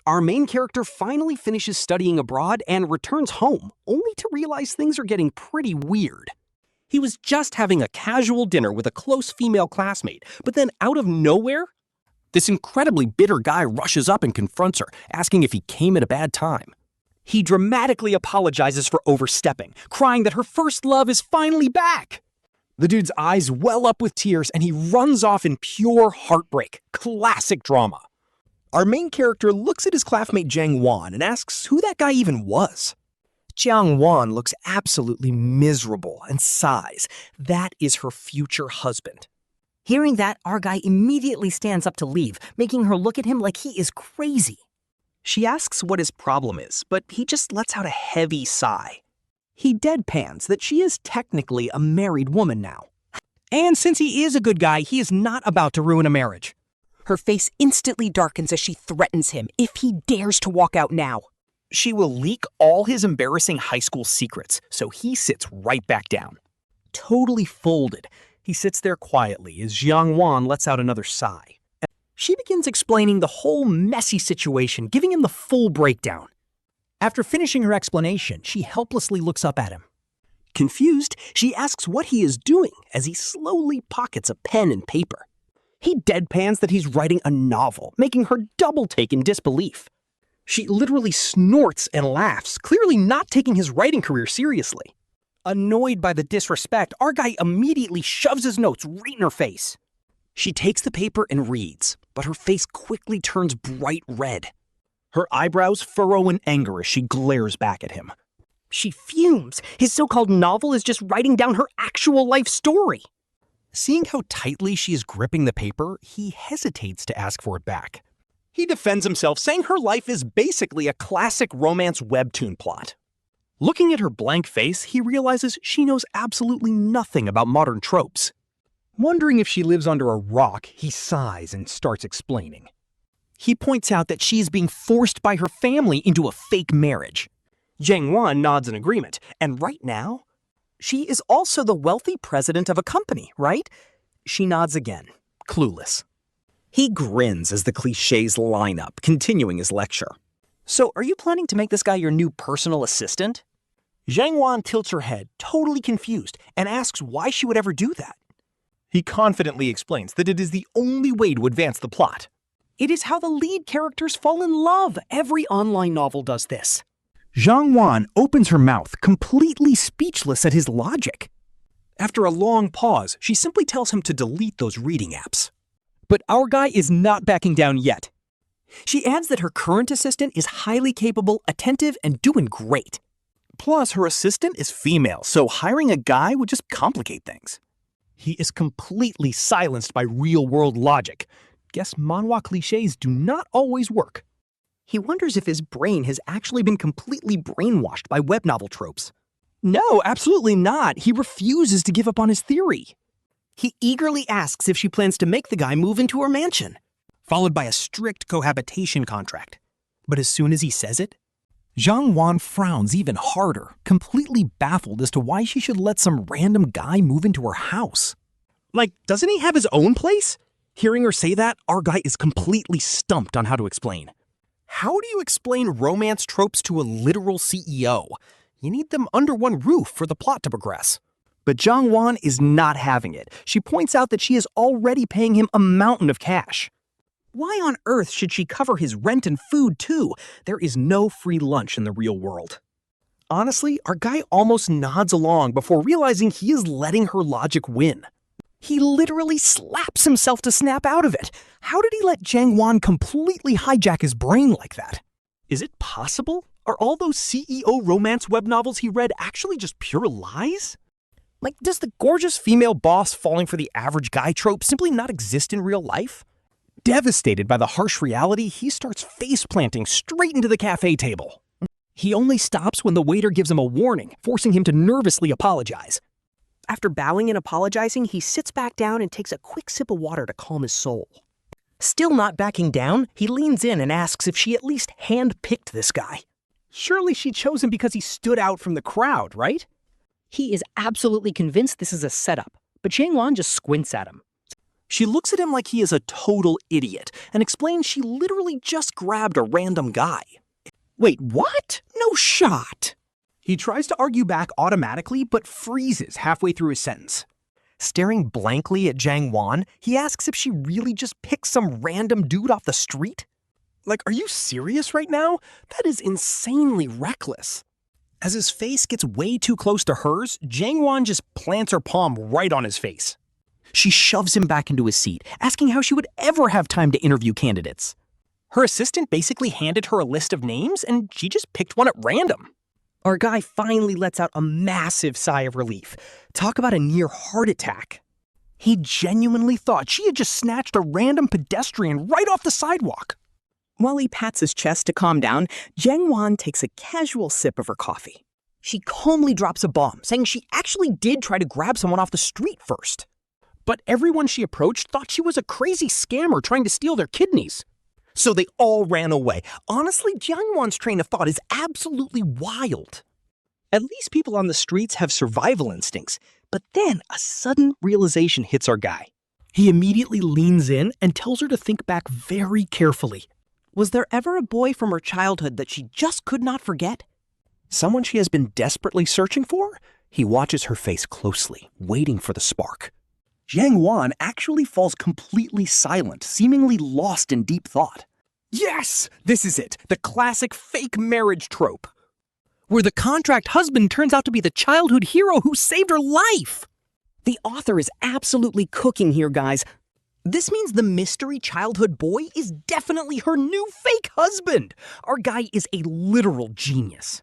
Our main character finally finishes studying abroad and returns home, only to realize things are getting pretty weird. He was just having a casual dinner with a close female classmate, but then out of nowhere, this incredibly bitter guy rushes up and confronts her, asking if he came at a bad time. He dramatically apologizes for overstepping, crying that her first love is finally back. The dude's eyes well up with tears and he runs off in pure heartbreak. Classic drama. Our main character looks at his classmate Jiang Wan and asks who that guy even was. Jiang Wan looks absolutely miserable and sighs. That is her future husband. Hearing that, our guy immediately stands up to leave, making her look at him like he is crazy. She asks what his problem is, but he just lets out a heavy sigh. He deadpans that she is technically a married woman now. And since he is a good guy, he is not about to ruin a marriage. Her face instantly darkens as she threatens him if he dares to walk out now. She will leak all his embarrassing high school secrets, so he sits right back down. Totally folded, he sits there quietly as Jiang Wan lets out another sigh. She begins explaining the whole messy situation, giving him the full breakdown. After finishing her explanation, she helplessly looks up at him. Confused, she asks what he is doing as he slowly pockets a pen and paper. He deadpans that he's writing a novel, making her double take in disbelief. She literally snorts and laughs, clearly not taking his writing career seriously. Annoyed by the disrespect, our guy immediately shoves his notes right in her face. She takes the paper and reads, but her face quickly turns bright red. Her eyebrows furrow in anger as she glares back at him. She fumes. His so-called novel is just writing down her actual life story. Seeing how tightly she is gripping the paper, he hesitates to ask for it back. He defends himself, saying her life is basically a classic romance webtoon plot. Looking at her blank face, he realizes she knows absolutely nothing about modern tropes. Wondering if she lives under a rock, he sighs and starts explaining. He points out that she is being forced by her family into a fake marriage. Jiang Wan nods in agreement, and right now, she is also the wealthy president of a company, right? She nods again, clueless. He grins as the clichés line up, continuing his lecture. So, are you planning to make this guy your new personal assistant? Jiang Wan tilts her head, totally confused, and asks why she would ever do that. He confidently explains that it is the only way to advance the plot. It is how the lead characters fall in love. Every online novel does this. Jiang Wan opens her mouth, completely speechless at his logic. After a long pause, she simply tells him to delete those reading apps. But our guy is not backing down yet. She adds that her current assistant is highly capable, attentive, and doing great. Plus, her assistant is female, so hiring a guy would just complicate things. He is completely silenced by real-world logic. Guess manhwa clichés do not always work. He wonders if his brain has actually been completely brainwashed by web novel tropes. No, absolutely not. He refuses to give up on his theory. He eagerly asks if she plans to make the guy move into her mansion, followed by a strict cohabitation contract. But as soon as he says it, Jiang Wan frowns even harder, completely baffled as to why she should let some random guy move into her house. Like, doesn't he have his own place? Hearing her say that, our guy is completely stumped on how to explain. How do you explain romance tropes to a literal CEO? You need them under one roof for the plot to progress. But Jiang Wan is not having it. She points out that she is already paying him a mountain of cash. Why on earth should she cover his rent and food too? There is no free lunch in the real world. Honestly, our guy almost nods along before realizing he is letting her logic win. He literally slaps himself to snap out of it. How did he let Jiang Wan completely hijack his brain like that? Is it possible? Are all those CEO romance web novels he read actually just pure lies? Like, does the gorgeous female boss falling for the average guy trope simply not exist in real life? Devastated by the harsh reality, he starts face-planting straight into the cafe table. He only stops when the waiter gives him a warning, forcing him to nervously apologize. After bowing and apologizing, he sits back down and takes a quick sip of water to calm his soul. Still not backing down, he leans in and asks if she at least hand-picked this guy. Surely she chose him because he stood out from the crowd, right? He is absolutely convinced this is a setup, but Jiang Wan just squints at him. She looks at him like he is a total idiot and explains she literally just grabbed a random guy. Wait, what? No shot! He tries to argue back automatically, but freezes halfway through his sentence. Staring blankly at Jiang Wan, he asks if she really just picked some random dude off the street. Like, are you serious right now? That is insanely reckless. As his face gets way too close to hers, Jiang Wan just plants her palm right on his face. She shoves him back into his seat, asking how she would ever have time to interview candidates. Her assistant basically handed her a list of names, and she just picked one at random. Our guy finally lets out a massive sigh of relief. Talk about a near heart attack. He genuinely thought she had just snatched a random pedestrian right off the sidewalk. While he pats his chest to calm down, Jiang Wan takes a casual sip of her coffee. She calmly drops a bomb, saying she actually did try to grab someone off the street first. But everyone she approached thought she was a crazy scammer trying to steal their kidneys. So they all ran away. Honestly, Jiang Wan's train of thought is absolutely wild. At least people on the streets have survival instincts. But then a sudden realization hits our guy. He immediately leans in and tells her to think back very carefully. Was there ever a boy from her childhood that she just could not forget? Someone she has been desperately searching for? He watches her face closely, waiting for the spark. Jiang Wan actually falls completely silent, seemingly lost in deep thought. Yes! This is it, the classic fake marriage trope, where the contract husband turns out to be the childhood hero who saved her life. The author is absolutely cooking here, guys. This means the mystery childhood boy is definitely her new fake husband. Our guy is a literal genius.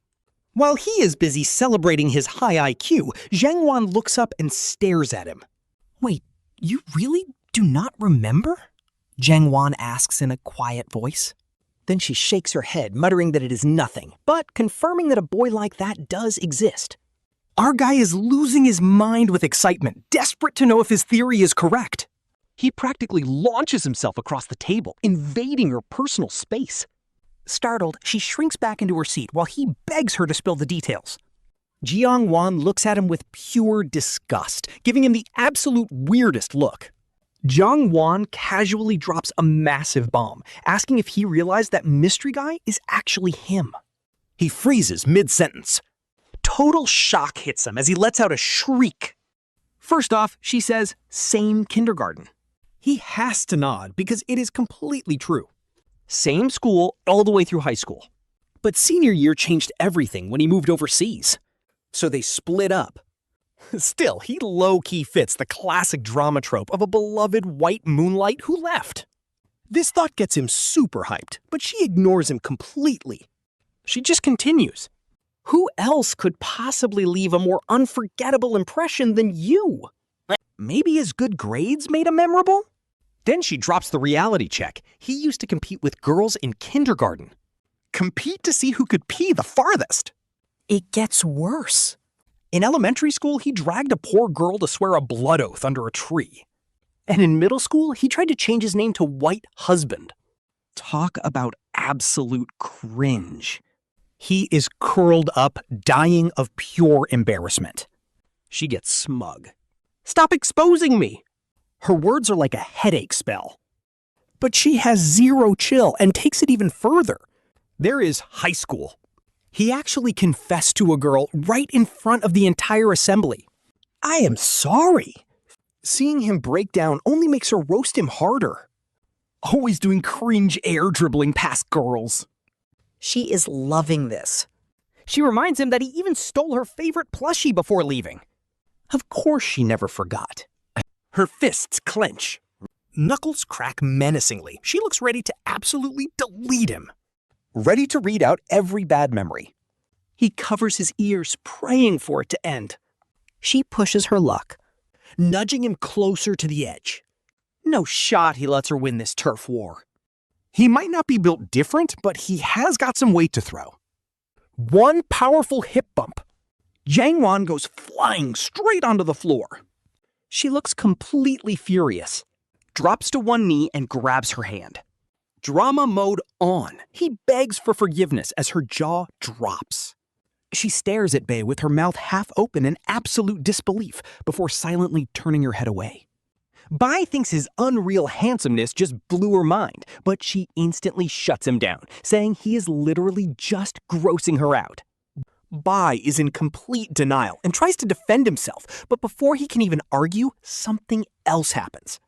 While he is busy celebrating his high IQ, Jiang Wan looks up and stares at him. Wait, you really do not remember? Jiang Wan asks in a quiet voice. Then she shakes her head, muttering that it is nothing, but confirming that a boy like that does exist. Our guy is losing his mind with excitement, desperate to know if his theory is correct. He practically launches himself across the table, invading her personal space. Startled, she shrinks back into her seat while he begs her to spill the details. Jiang Wan looks at him with pure disgust, giving him the absolute weirdest look. Jiang Wan casually drops a massive bomb, asking if he realized that mystery guy is actually him. He freezes mid-sentence. Total shock hits him as he lets out a shriek. First off, she says, same kindergarten. He has to nod because it is completely true. Same school all the way through high school. But senior year changed everything when he moved overseas. So they split up. Still, he low-key fits the classic drama trope of a beloved white moonlight who left. This thought gets him super hyped, but she ignores him completely. She just continues. Who else could possibly leave a more unforgettable impression than you? Maybe his good grades made him memorable? Then she drops the reality check. He used to compete with girls in kindergarten. Compete to see who could pee the farthest. It gets worse. In elementary school, he dragged a poor girl to swear a blood oath under a tree. And in middle school, he tried to change his name to White Husband. Talk about absolute cringe. He is curled up, dying of pure embarrassment. She gets smug. Stop exposing me! Her words are like a headache spell. But she has zero chill and takes it even further. There is high school. He actually confessed to a girl right in front of the entire assembly. I am sorry. Seeing him break down only makes her roast him harder. Always doing cringe air dribbling past girls. She is loving this. She reminds him that he even stole her favorite plushie before leaving. Of course she never forgot. Her fists clench. Knuckles crack menacingly. She looks ready to absolutely delete him. Ready to read out every bad memory. He covers his ears, praying for it to end. She pushes her luck, nudging him closer to the edge. No shot he lets her win this turf war. He might not be built different, but he has got some weight to throw. One powerful hip bump. Jiang Wan goes flying straight onto the floor. She looks completely furious, drops to one knee and grabs her hand. Drama mode on. He begs for forgiveness as her jaw drops. She stares at Bai with her mouth half open in absolute disbelief before silently turning her head away. Bai thinks his unreal handsomeness just blew her mind, but she instantly shuts him down, saying he is literally just grossing her out. Bai is in complete denial and tries to defend himself, but before he can even argue, something else happens.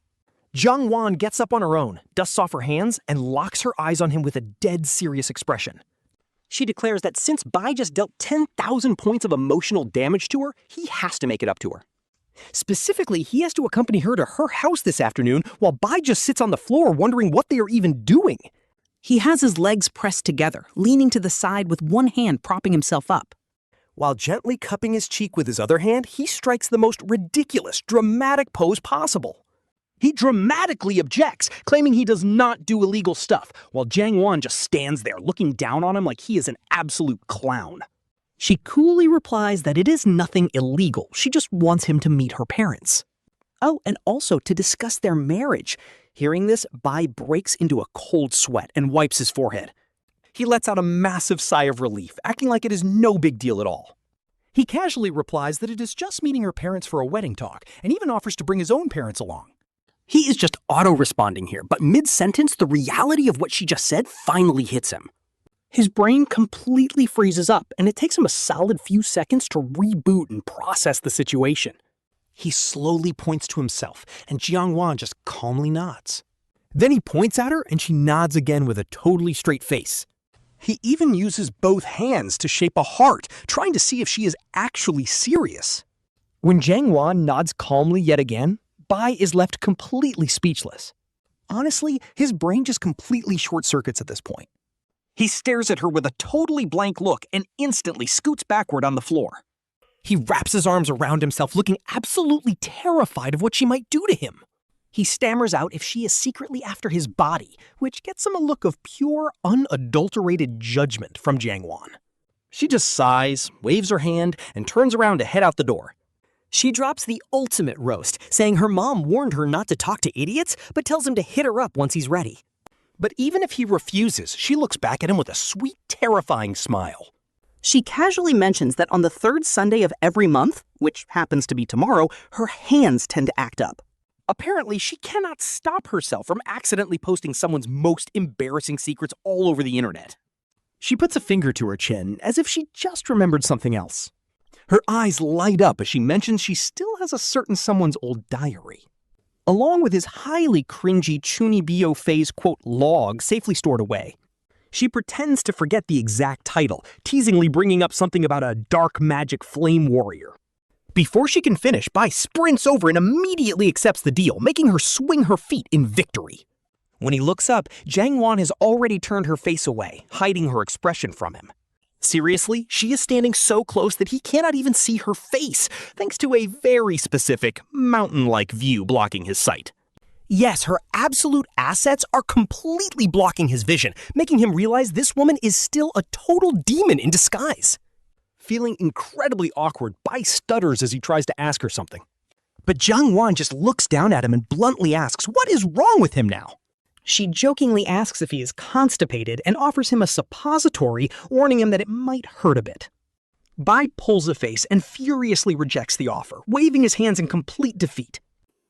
Jiang Wan gets up on her own, dusts off her hands, and locks her eyes on him with a dead serious expression. She declares that since Bai just dealt 10,000 points of emotional damage to her, he has to make it up to her. Specifically, he has to accompany her to her house this afternoon while Bai just sits on the floor wondering what they are even doing. He has his legs pressed together, leaning to the side with one hand propping himself up. While gently cupping his cheek with his other hand, he strikes the most ridiculous, dramatic pose possible. He dramatically objects, claiming he does not do illegal stuff, while Jiang Wan just stands there looking down on him like he is an absolute clown. She coolly replies that it is nothing illegal, she just wants him to meet her parents. Oh, and also to discuss their marriage. Hearing this, Bai breaks into a cold sweat and wipes his forehead. He lets out a massive sigh of relief, acting like it is no big deal at all. He casually replies that it is just meeting her parents for a wedding talk, and even offers to bring his own parents along. He is just auto-responding here, but mid-sentence, the reality of what she just said finally hits him. His brain completely freezes up, and it takes him a solid few seconds to reboot and process the situation. He slowly points to himself, and Jiang Wan just calmly nods. Then he points at her, and she nods again with a totally straight face. He even uses both hands to shape a heart, trying to see if she is actually serious. When Jiang Wan nods calmly yet again, Bai is left completely speechless. Honestly, his brain just completely short-circuits at this point. He stares at her with a totally blank look and instantly scoots backward on the floor. He wraps his arms around himself, looking absolutely terrified of what she might do to him. He stammers out if she is secretly after his body, which gets him a look of pure, unadulterated judgment from Jiang Wan. She just sighs, waves her hand, and turns around to head out the door. She drops the ultimate roast, saying her mom warned her not to talk to idiots, but tells him to hit her up once he's ready. But even if he refuses, she looks back at him with a sweet, terrifying smile. She casually mentions that on the third Sunday of every month, which happens to be tomorrow, her hands tend to act up. Apparently, she cannot stop herself from accidentally posting someone's most embarrassing secrets all over the internet. She puts a finger to her chin, as if she just remembered something else. Her eyes light up as she mentions she still has a certain someone's old diary, along with his highly cringy Chunibyo phase quote log safely stored away. She pretends to forget the exact title, teasingly bringing up something about a dark magic flame warrior. Before she can finish, Bai sprints over and immediately accepts the deal, making her swing her feet in victory. When he looks up, Jiang Wan has already turned her face away, hiding her expression from him. Seriously, she is standing so close that he cannot even see her face, thanks to a very specific, mountain-like view blocking his sight. Yes, her absolute assets are completely blocking his vision, making him realize this woman is still a total demon in disguise. Feeling incredibly awkward, Bai stutters as he tries to ask her something. But Jiang Wan just looks down at him and bluntly asks, what is wrong with him now? She jokingly asks if he is constipated and offers him a suppository, warning him that it might hurt a bit. Bai pulls a face and furiously rejects the offer, waving his hands in complete defeat.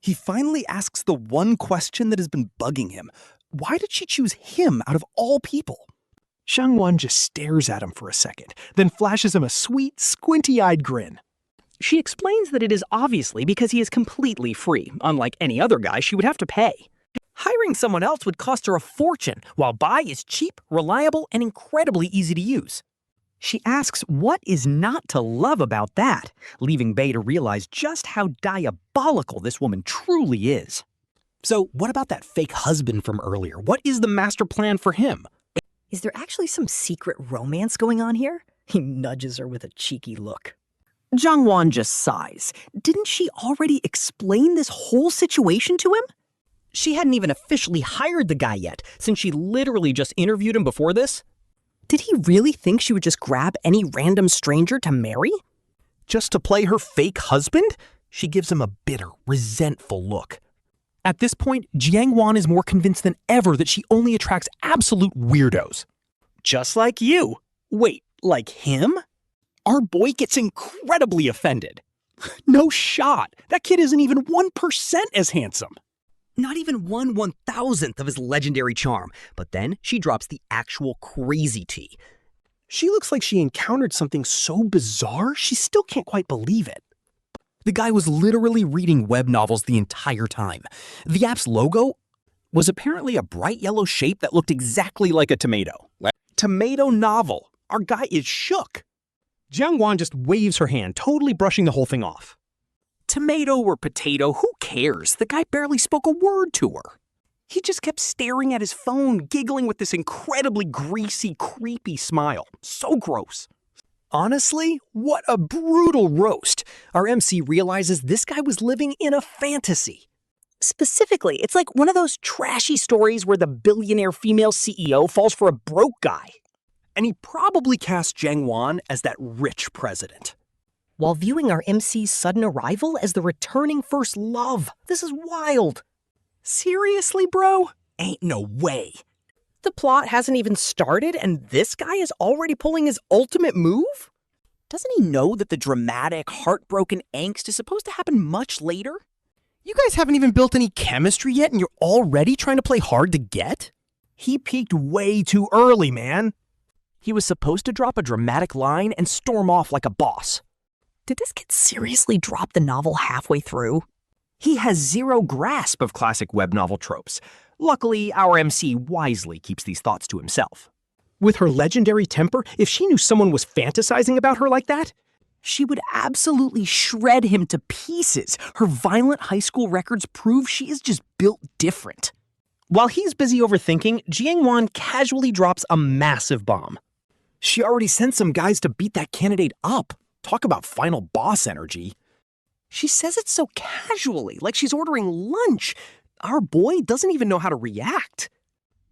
He finally asks the one question that has been bugging him. Why did she choose him out of all people? Jiang Wan just stares at him for a second, then flashes him a sweet, squinty-eyed grin. She explains that it is obviously because he is completely free. Unlike any other guy, she would have to pay. Hiring someone else would cost her a fortune, while Bai is cheap, reliable, and incredibly easy to use. She asks what is not to love about that, leaving Bai to realize just how diabolical this woman truly is. So what about that fake husband from earlier? What is the master plan for him? Is there actually some secret romance going on here? He nudges her with a cheeky look. Jiang Wan just sighs. Didn't she already explain this whole situation to him? She hadn't even officially hired the guy yet, since she literally just interviewed him before this. Did he really think she would just grab any random stranger to marry? Just to play her fake husband? She gives him a bitter, resentful look. At this point, Jiang Wan is more convinced than ever that she only attracts absolute weirdos. Just like you. Wait, like him? Our boy gets incredibly offended. No shot. That kid isn't even 1% as handsome. Not even 1/1000th of his legendary charm. But then she drops the actual crazy tea. She looks like she encountered something so bizarre, she still can't quite believe it. The guy was literally reading web novels the entire time. The app's logo was apparently a bright yellow shape that looked exactly like a tomato. Tomato novel. Our guy is shook. Jiang Wan just waves her hand, totally brushing the whole thing off. Tomato or potato, who cares? The guy barely spoke a word to her. He just kept staring at his phone, giggling with this incredibly greasy, creepy smile. So gross. Honestly, what a brutal roast. Our MC realizes this guy was living in a fantasy. Specifically, it's like one of those trashy stories where the billionaire female CEO falls for a broke guy. And he probably cast Jiang Wan as that rich president. While viewing our MC's sudden arrival as the returning first love. This is wild. Seriously, bro? Ain't no way. The plot hasn't even started and this guy is already pulling his ultimate move? Doesn't he know that the dramatic, heartbroken angst is supposed to happen much later? You guys haven't even built any chemistry yet and you're already trying to play hard to get? He peaked way too early, man. He was supposed to drop a dramatic line and storm off like a boss. Did this kid seriously drop the novel halfway through? He has zero grasp of classic web novel tropes. Luckily, our MC wisely keeps these thoughts to himself. With her legendary temper, if she knew someone was fantasizing about her like that, she would absolutely shred him to pieces. Her violent high school records prove she is just built different. While he's busy overthinking, Jiang Wan casually drops a massive bomb. She already sent some guys to beat that candidate up. Talk about final boss energy. She says it so casually, like she's ordering lunch. Our boy doesn't even know how to react.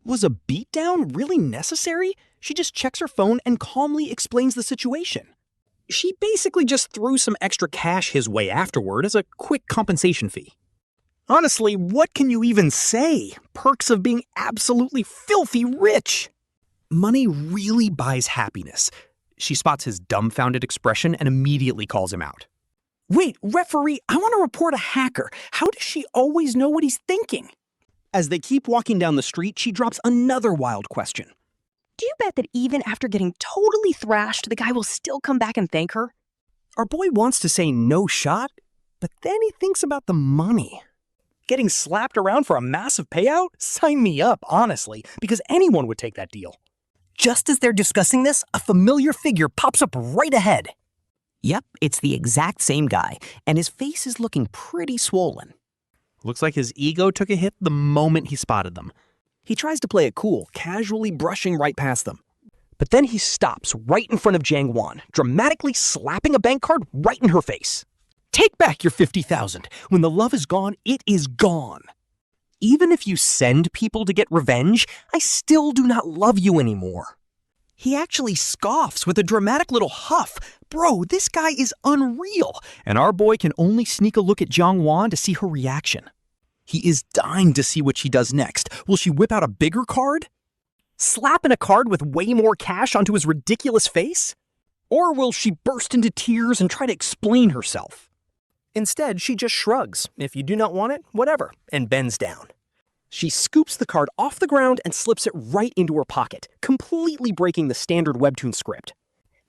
Was a beatdown really necessary? She just checks her phone and calmly explains the situation. She basically just threw some extra cash his way afterward as a quick compensation fee. Honestly, what can you even say? Perks of being absolutely filthy rich. Money really buys happiness. She spots his dumbfounded expression and immediately calls him out. Wait, referee, I want to report a hacker. How does she always know what he's thinking? As they keep walking down the street, she drops another wild question. Do you bet that even after getting totally thrashed, the guy will still come back and thank her? Our boy wants to say no shot, but then he thinks about the money. Getting slapped around for a massive payout? Sign me up, honestly, because anyone would take that deal. Just as they're discussing this, a familiar figure pops up right ahead. Yep, it's the exact same guy, and his face is looking pretty swollen. Looks like his ego took a hit the moment he spotted them. He tries to play it cool, casually brushing right past them. But then he stops right in front of Jiang Wan, dramatically slapping a bank card right in her face. Take back your 50,000. When the love is gone, it is gone. Even if you send people to get revenge, I still do not love you anymore. He actually scoffs with a dramatic little huff. Bro, this guy is unreal, and our boy can only sneak a look at Jiang Wan to see her reaction. He is dying to see what she does next. Will she whip out a bigger card? Slapping a card with way more cash onto his ridiculous face? Or will she burst into tears and try to explain herself? Instead, she just shrugs. If you do not want it, whatever, and bends down. She scoops the card off the ground and slips it right into her pocket, completely breaking the standard Webtoon script.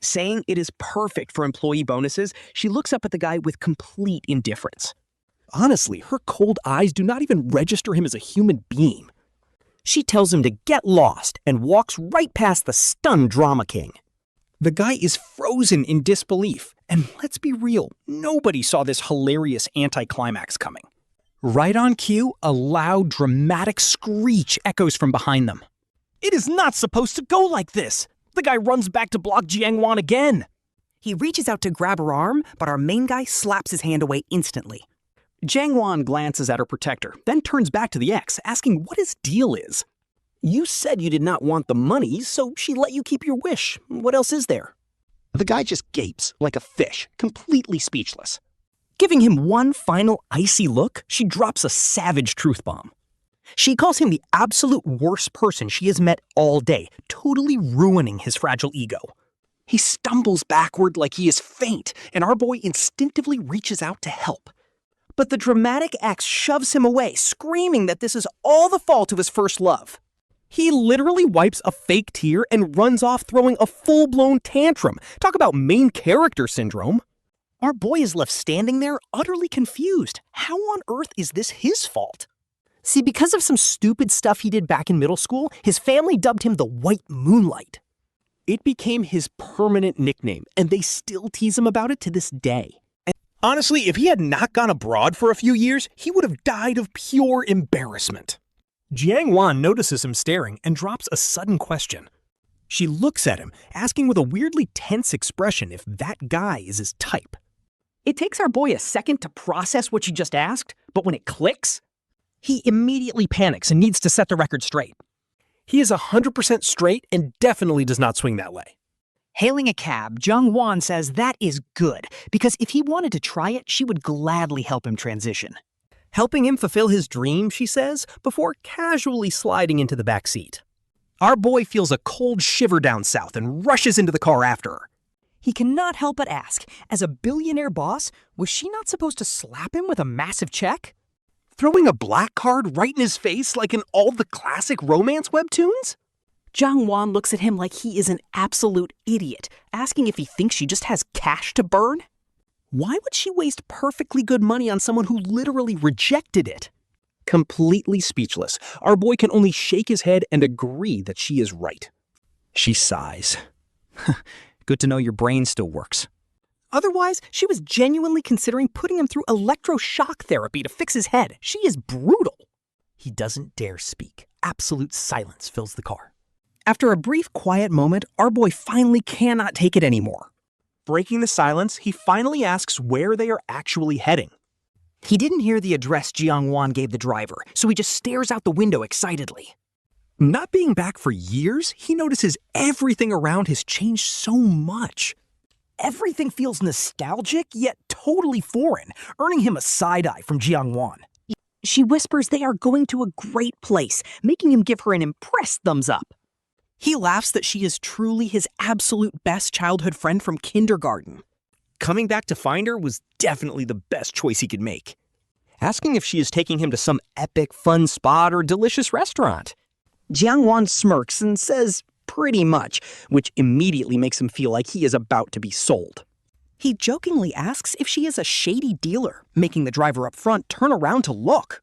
Saying it is perfect for employee bonuses, she looks up at the guy with complete indifference. Honestly, her cold eyes do not even register him as a human being. She tells him to get lost and walks right past the stunned drama king. The guy is frozen in disbelief, and let's be real, nobody saw this hilarious anticlimax coming. Right on cue, a loud, dramatic screech echoes from behind them. It is not supposed to go like this! The guy runs back to block Jiang Wan again. He reaches out to grab her arm, but our main guy slaps his hand away instantly. Jiang Wan glances at her protector, then turns back to the ex, asking what his deal is. You said you did not want the money, so she let you keep your wish. What else is there? The guy just gapes like a fish, completely speechless. Giving him one final icy look, she drops a savage truth bomb. She calls him the absolute worst person she has met all day, totally ruining his fragile ego. He stumbles backward like he is faint, and our boy instinctively reaches out to help. But the dramatic ex shoves him away, screaming that this is all the fault of his first love. He literally wipes a fake tear and runs off throwing a full-blown tantrum. Talk about main character syndrome. Our boy is left standing there, utterly confused. How on earth is this his fault? See, because of some stupid stuff he did back in middle school, his family dubbed him the White Moonlight. It became his permanent nickname, and they still tease him about it to this day. And honestly, if he had not gone abroad for a few years, he would have died of pure embarrassment. Jiang Wan notices him staring and drops a sudden question. She looks at him, asking with a weirdly tense expression if that guy is his type. It takes our boy a second to process what she just asked, but when it clicks, he immediately panics and needs to set the record straight. He is 100% straight and definitely does not swing that way. Hailing a cab, Jiang Wan says that is good, because if he wanted to try it, she would gladly help him transition. Helping him fulfill his dream, she says, before casually sliding into the back seat. Our boy feels a cold shiver down south and rushes into the car after her. He cannot help but ask, as a billionaire boss, was she not supposed to slap him with a massive check? Throwing a black card right in his face like in all the classic romance webtoons? Jiang Wan looks at him like he is an absolute idiot, asking if he thinks she just has cash to burn. Why would she waste perfectly good money on someone who literally rejected it? Completely speechless, our boy can only shake his head and agree that she is right. She sighs. Good to know your brain still works. Otherwise, she was genuinely considering putting him through electroshock therapy to fix his head. She is brutal. He doesn't dare speak. Absolute silence fills the car. After a brief quiet moment, our boy finally cannot take it anymore. Breaking the silence, he finally asks where they are actually heading. He didn't hear the address Jiang Wan gave the driver, so he just stares out the window excitedly. Not being back for years, he notices everything around has changed so much. Everything feels nostalgic, yet totally foreign, earning him a side-eye from Jiang Wan. She whispers they are going to a great place, making him give her an impressed thumbs up. He laughs that she is truly his absolute best childhood friend from kindergarten. Coming back to find her was definitely the best choice he could make. Asking if she is taking him to some epic fun spot or delicious restaurant. Jiang Wan smirks and says, pretty much, which immediately makes him feel like he is about to be sold. He jokingly asks if she is a shady dealer, making the driver up front turn around to look.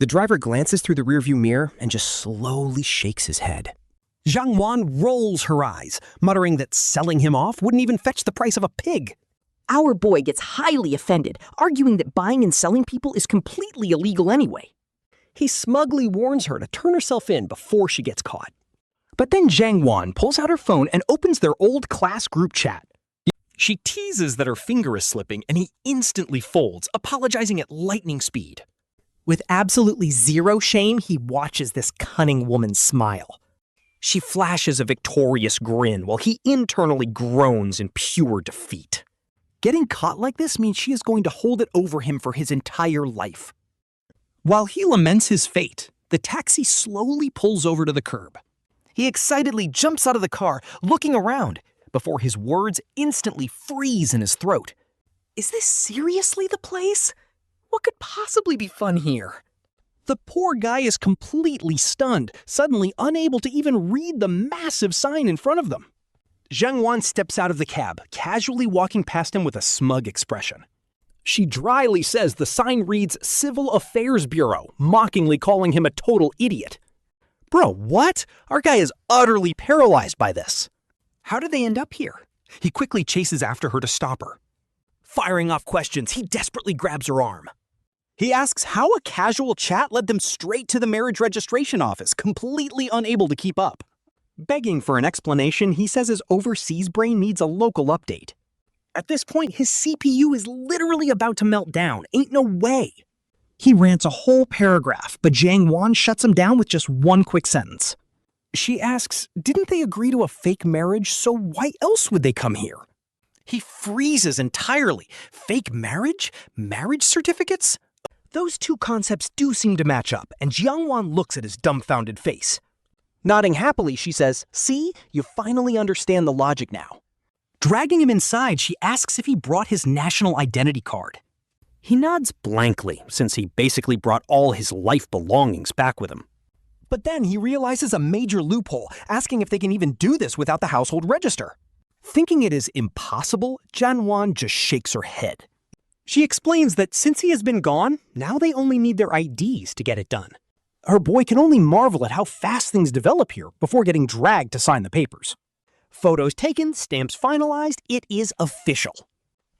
The driver glances through the rearview mirror and just slowly shakes his head. Jiang Wan rolls her eyes, muttering that selling him off wouldn't even fetch the price of a pig. Our boy gets highly offended, arguing that buying and selling people is completely illegal anyway. He smugly warns her to turn herself in before she gets caught. But then Jiang Wan pulls out her phone and opens their old class group chat. She teases that her finger is slipping, and he instantly folds, apologizing at lightning speed. With absolutely zero shame, he watches this cunning woman smile. She flashes a victorious grin while he internally groans in pure defeat. Getting caught like this means she is going to hold it over him for his entire life. While he laments his fate, the taxi slowly pulls over to the curb. He excitedly jumps out of the car, looking around, before his words instantly freeze in his throat. Is this seriously the place? What could possibly be fun here? The poor guy is completely stunned, suddenly unable to even read the massive sign in front of them. Jiang Wan steps out of the cab, casually walking past him with a smug expression. She dryly says the sign reads Civil Affairs Bureau, mockingly calling him a total idiot. Bro, what? Our guy is utterly paralyzed by this. How did they end up here? He quickly chases after her to stop her. Firing off questions, he desperately grabs her arm. He asks how a casual chat led them straight to the marriage registration office, completely unable to keep up. Begging for an explanation, he says his overseas brain needs a local update. At this point, his CPU is literally about to melt down. Ain't no way. He rants a whole paragraph, but Jiang Wan shuts him down with just one quick sentence. She asks, didn't they agree to a fake marriage, so why else would they come here? He freezes entirely. Fake marriage? Marriage certificates? Those two concepts do seem to match up, and Jiang Wan looks at his dumbfounded face. Nodding happily, she says, see, you finally understand the logic now. Dragging him inside, she asks if he brought his national identity card. He nods blankly, since he basically brought all his life belongings back with him. But then he realizes a major loophole, asking if they can even do this without the household register. Thinking it is impossible, Jiang Wan just shakes her head. She explains that since he has been gone, now they only need their IDs to get it done. Her boy can only marvel at how fast things develop here before getting dragged to sign the papers. Photos taken, stamps finalized, it is official.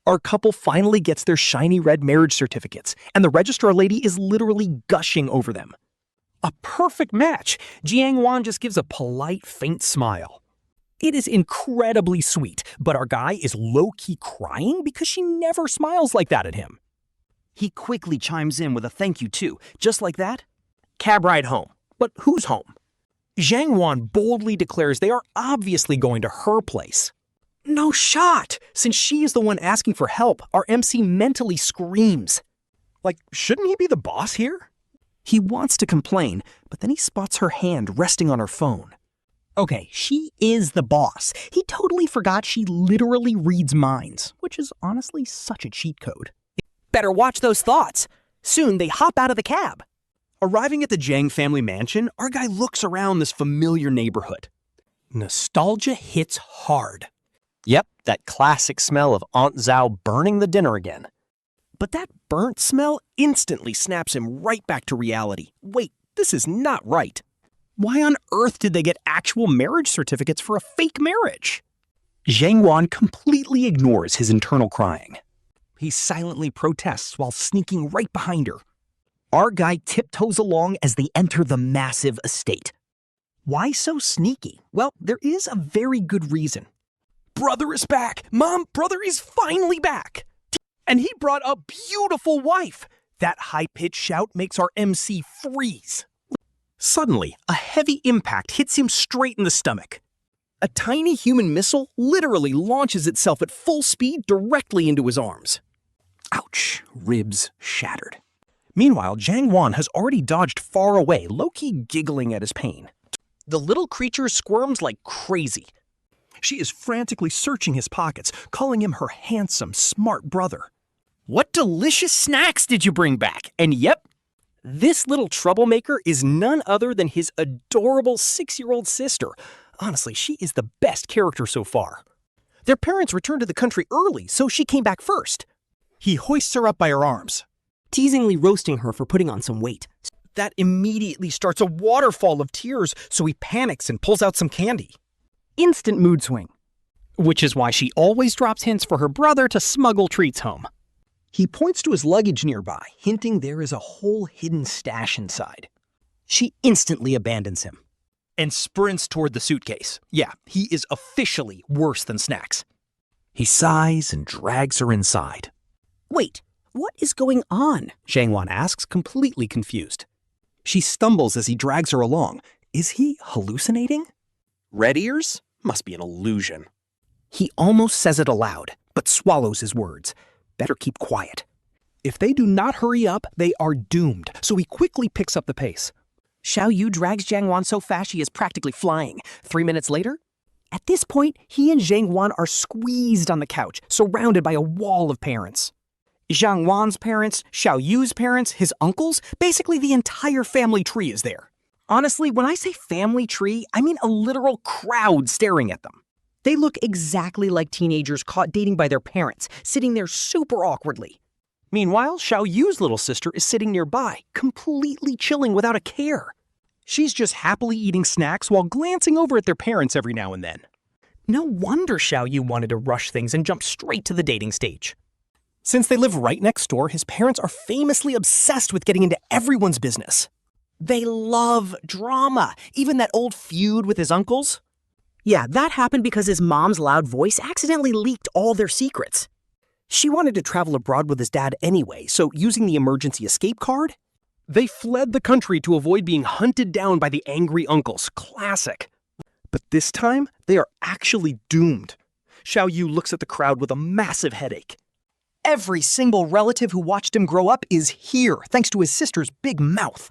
Our couple finally gets their shiny red marriage certificates, and the registrar lady is literally gushing over them. A perfect match. Jiang Wan just gives a polite, faint smile. It is incredibly sweet, but our guy is low-key crying because she never smiles like that at him. He quickly chimes in with a thank you too, just like that. Cab ride home. But who's home? Jiang Wan boldly declares they are obviously going to her place. No shot! Since she is the one asking for help, our MC mentally screams. Like, shouldn't he be the boss here? He wants to complain, but then he spots her hand resting on her phone. Okay, she is the boss. He totally forgot she literally reads minds, which is honestly such a cheat code. Better watch those thoughts. Soon they hop out of the cab. Arriving at the Jiang family mansion, our guy looks around this familiar neighborhood. Nostalgia hits hard. Yep, that classic smell of Aunt Zhao burning the dinner again. But that burnt smell instantly snaps him right back to reality. Wait, this is not right. Why on earth did they get actual marriage certificates for a fake marriage? Jiang Wan completely ignores his internal crying. He silently protests while sneaking right behind her. Our guy tiptoes along as they enter the massive estate. Why so sneaky? Well, there is a very good reason. Brother is back! Mom, brother is finally back! And he brought a beautiful wife! That high-pitched shout makes our MC freeze. Suddenly, a heavy impact hits him straight in the stomach. A tiny human missile literally launches itself at full speed directly into his arms. Ouch, ribs shattered. Meanwhile, Jiang Wan has already dodged far away, low-key giggling at his pain. The little creature squirms like crazy. She is frantically searching his pockets, calling him her handsome, smart brother. What delicious snacks did you bring back? And yep, this little troublemaker is none other than his adorable 6-year-old sister. Honestly, she is the best character so far. Their parents returned to the country early, so she came back first. He hoists her up by her arms, teasingly roasting her for putting on some weight. That immediately starts a waterfall of tears, so he panics and pulls out some candy. Instant mood swing. Which is why she always drops hints for her brother to smuggle treats home. He points to his luggage nearby, hinting there is a whole hidden stash inside. She instantly abandons him and sprints toward the suitcase. Yeah, he is officially worse than snacks. He sighs and drags her inside. Wait, what is going on? Jiang Wan asks, completely confused. She stumbles as he drags her along. Is he hallucinating? Red ears? Must be an illusion. He almost says it aloud, but swallows his words. Better keep quiet. If they do not hurry up, they are doomed, so he quickly picks up the pace. Xiao Yu drags Jiang Wan so fast she is practically flying. 3 minutes later, at this point, he and Jiang Wan are squeezed on the couch, surrounded by a wall of parents. Jiang Wan's parents, Xiao Yu's parents, his uncles, basically the entire family tree is there. Honestly, when I say family tree, I mean a literal crowd staring at them. They look exactly like teenagers caught dating by their parents, sitting there super awkwardly. Meanwhile, Xiao Yu's little sister is sitting nearby, completely chilling without a care. She's just happily eating snacks while glancing over at their parents every now and then. No wonder Xiao Yu wanted to rush things and jump straight to the dating stage. Since they live right next door, his parents are famously obsessed with getting into everyone's business. They love drama, even that old feud with his uncles. Yeah, that happened because his mom's loud voice accidentally leaked all their secrets. She wanted to travel abroad with his dad anyway, so using the emergency escape card, they fled the country to avoid being hunted down by the angry uncles. Classic. But this time, they are actually doomed. Xiao Yu looks at the crowd with a massive headache. Every single relative who watched him grow up is here, thanks to his sister's big mouth.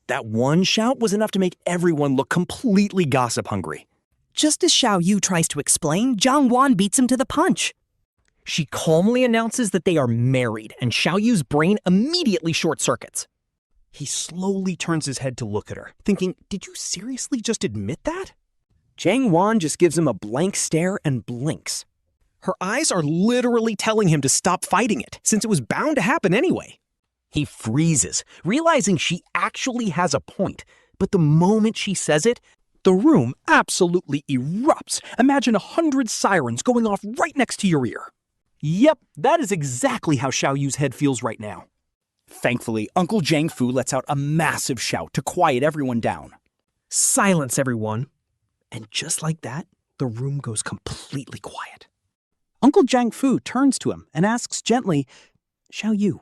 That one shout was enough to make everyone look completely gossip hungry. Just as Xiao Yu tries to explain, Jiang Wan beats him to the punch. She calmly announces that they are married, and Xiao Yu's brain immediately short-circuits. He slowly turns his head to look at her, thinking, did you seriously just admit that? Jiang Wan just gives him a blank stare and blinks. Her eyes are literally telling him to stop fighting it, since it was bound to happen anyway. He freezes, realizing she actually has a point, but the moment she says it, the room absolutely erupts. Imagine 100 sirens going off right next to your ear. Yep, that is exactly how Xiao Yu's head feels right now. Thankfully, Uncle Jiang Fu lets out a massive shout to quiet everyone down. Silence, everyone. And just like that, the room goes completely quiet. Uncle Jiang Fu turns to him and asks gently, Xiao Yu,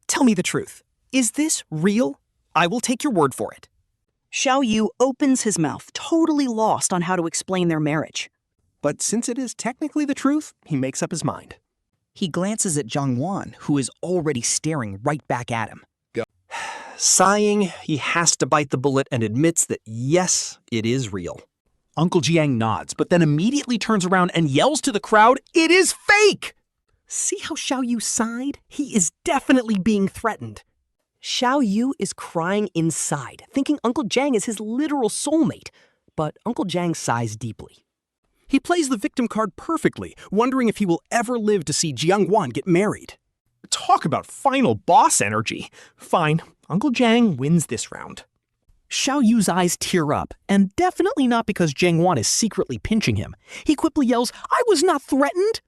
tell me the truth. Is this real? I will take your word for it. Xiao Yu opens his mouth, totally lost on how to explain their marriage. But since it is technically the truth, he makes up his mind. He glances at Jiang Wan, who is already staring right back at him. Sighing, he has to bite the bullet and admits that yes, it is real. Uncle Jiang nods, but then immediately turns around and yells to the crowd, it is fake! See how Xiao Yu sighed? He is definitely being threatened. Xiao Yu is crying inside, thinking Uncle Jiang is his literal soulmate, but Uncle Jiang sighs deeply. He plays the victim card perfectly, wondering if he will ever live to see Jiang Wan get married. Talk about final boss energy. Fine, Uncle Jiang wins this round. Xiao Yu's eyes tear up, and definitely not because Jiang Wan is secretly pinching him. He quickly yells, I was not threatened!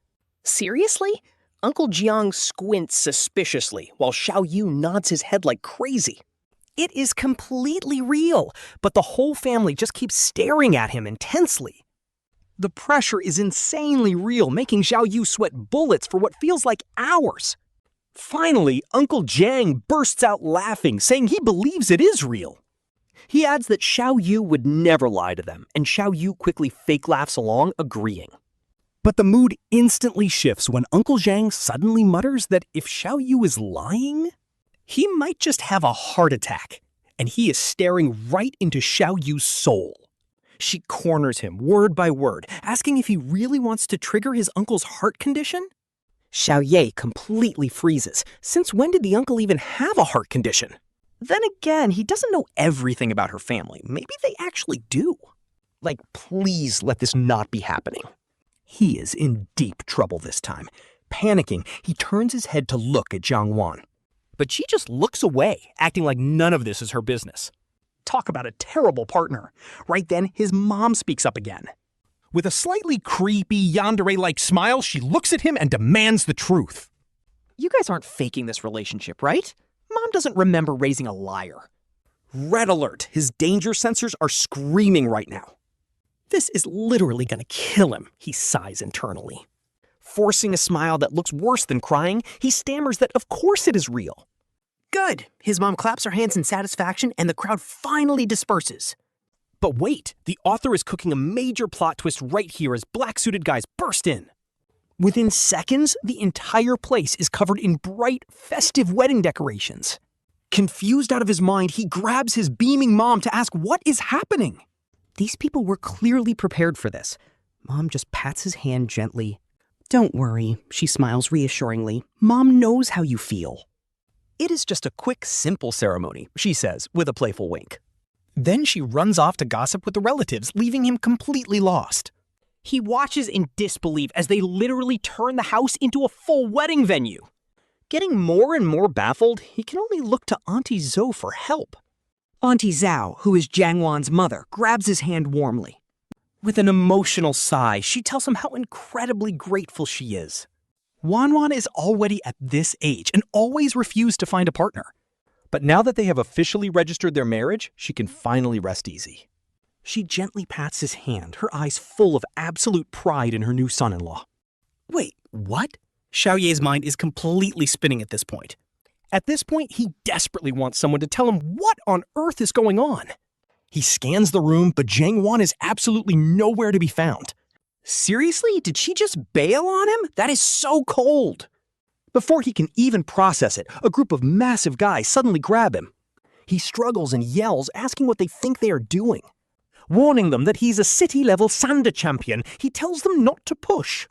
Seriously? Uncle Jiang squints suspiciously, while Xiao Yu nods his head like crazy. It is completely real, but the whole family just keeps staring at him intensely. The pressure is insanely real, making Xiao Yu sweat bullets for what feels like hours. Finally, Uncle Jiang bursts out laughing, saying he believes it is real. He adds that Xiao Yu would never lie to them, and Xiao Yu quickly fake laughs along, agreeing. But the mood instantly shifts when Uncle Jiang suddenly mutters that if Xiao Yu is lying, he might just have a heart attack, and he is staring right into Xiao Yu's soul. She corners him word by word, asking if he really wants to trigger his uncle's heart condition. Xiao Ye completely freezes. Since when did the uncle even have a heart condition? Then again, he doesn't know everything about her family. Maybe they actually do. Like, please let this not be happening. He is in deep trouble this time. Panicking, he turns his head to look at Jiang Wan. But she just looks away, acting like none of this is her business. Talk about a terrible partner. Right then, his mom speaks up again. With a slightly creepy, yandere-like smile, she looks at him and demands the truth. You guys aren't faking this relationship, right? Mom doesn't remember raising a liar. Red alert, his danger sensors are screaming right now. This is literally gonna kill him, he sighs internally. Forcing a smile that looks worse than crying, he stammers that of course it is real. Good. His mom claps her hands in satisfaction and the crowd finally disperses. But wait, the author is cooking a major plot twist right here as black-suited guys burst in. Within seconds, the entire place is covered in bright, festive wedding decorations. Confused out of his mind, he grabs his beaming mom to ask what is happening. These people were clearly prepared for this. Mom just pats his hand gently. Don't worry, she smiles reassuringly. Mom knows how you feel. It is just a quick, simple ceremony, she says, with a playful wink. Then she runs off to gossip with the relatives, leaving him completely lost. He watches in disbelief as they literally turn the house into a full wedding venue. Getting more and more baffled, he can only look to Auntie Zhou for help. Auntie Zhao, who is Jiang Wan's mother, grabs his hand warmly. With an emotional sigh, she tells him how incredibly grateful she is. Wan is already at this age and always refused to find a partner. But now that they have officially registered their marriage, she can finally rest easy. She gently pats his hand, her eyes full of absolute pride in her new son-in-law. Wait, what? Xiao Ye's mind is completely spinning at this point. At this point, he desperately wants someone to tell him what on earth is going on. He scans the room, but Jiang Wan is absolutely nowhere to be found. Seriously? Did she just bail on him? That is so cold. Before he can even process it, a group of massive guys suddenly grab him. He struggles and yells, asking what they think they are doing. Warning them that he's a city-level Sander champion, he tells them not to push.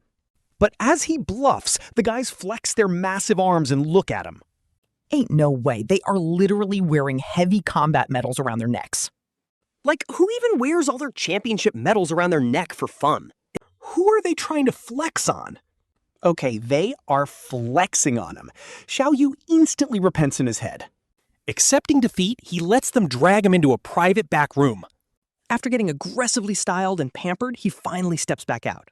But as he bluffs, the guys flex their massive arms and look at him. Ain't no way. They are literally wearing heavy combat medals around their necks. Like, who even wears all their championship medals around their neck for fun? Who are they trying to flex on? Okay, they are flexing on him. Xiao Yu instantly repents in his head. Accepting defeat, he lets them drag him into a private back room. After getting aggressively styled and pampered, he finally steps back out.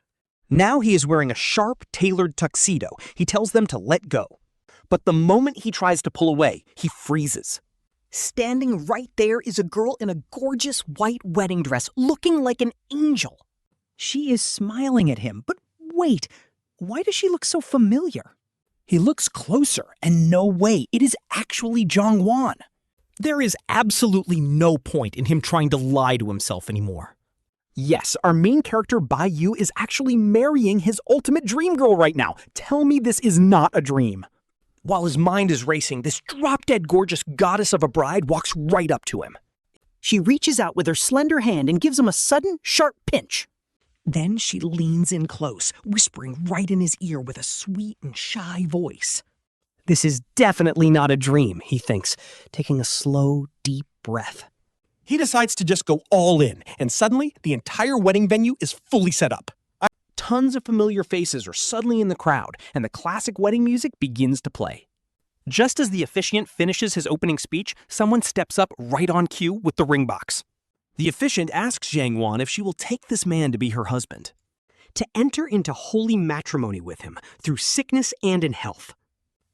Now he is wearing a sharp, tailored tuxedo. He tells them to let go. But the moment he tries to pull away, he freezes. Standing right there is a girl in a gorgeous white wedding dress, looking like an angel. She is smiling at him, but wait, why does she look so familiar? He looks closer, and no way, it is actually Jiang Wan. There is absolutely no point in him trying to lie to himself anymore. Yes, our main character Bai Yu is actually marrying his ultimate dream girl right now. Tell me this is not a dream. While his mind is racing, this drop-dead gorgeous goddess of a bride walks right up to him. She reaches out with her slender hand and gives him a sudden, sharp pinch. Then she leans in close, whispering right in his ear with a sweet and shy voice. This is definitely not a dream, he thinks, taking a slow, deep breath. He decides to just go all in, and suddenly the entire wedding venue is fully set up. Tons of familiar faces are suddenly in the crowd, and the classic wedding music begins to play. Just as the officiant finishes his opening speech, someone steps up right on cue with the ring box. The officiant asks Jiang Wan if she will take this man to be her husband. To enter into holy matrimony with him, through sickness and in health.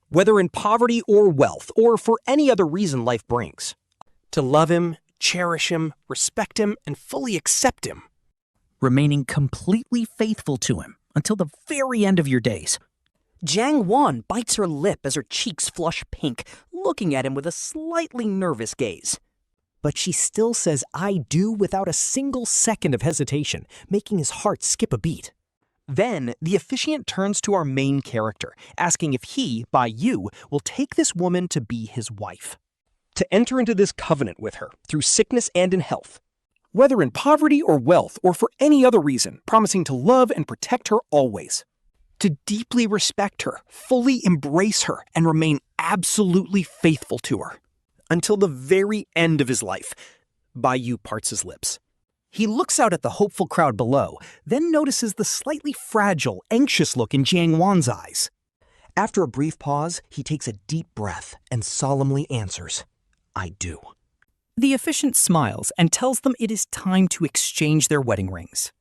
Whether in poverty or wealth, or for any other reason life brings. To love him, cherish him, respect him, and fully accept him. Remaining completely faithful to him until the very end of your days. Jiang Wan bites her lip as her cheeks flush pink, looking at him with a slightly nervous gaze. But she still says "I do" without a single second of hesitation, making his heart skip a beat. Then, the officiant turns to our main character, asking if he, Bai Yu, will take this woman to be his wife. To enter into this covenant with her, through sickness and in health. Whether in poverty or wealth, or for any other reason, promising to love and protect her always. To deeply respect her, fully embrace her, and remain absolutely faithful to her. Until the very end of his life. Bai Yu parts his lips. He looks out at the hopeful crowd below, then notices the slightly fragile, anxious look in Jiang Wan's eyes. After a brief pause, he takes a deep breath and solemnly answers, "I do." The officiant smiles and tells them it is time to exchange their wedding rings.